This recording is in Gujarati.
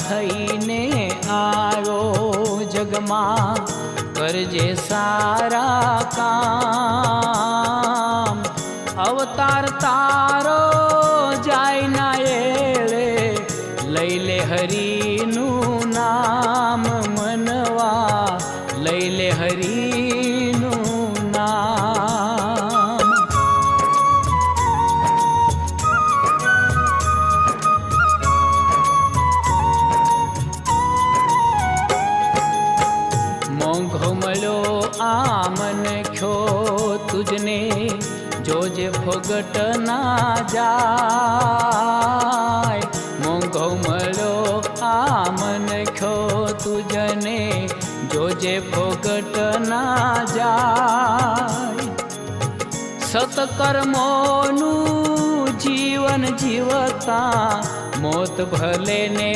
થઈને આવ્યો જગમાં, કરજે સારા કામ. અવતાર તારો જાય ના એળે, લઈ લે હરિનું નામ મનવા, લઈ લે હરિનું નામ. મોંઘો મળ્યો આ મન ખ્યો તુજને, જોજે ફોગટ ના જાય. મોંઘો મળ્યો આ મન ખ્યો તુજને, જોજે ફોગટ ના જાય. સતકર્મોનું જીવન જીવતા, મોત ભલે ને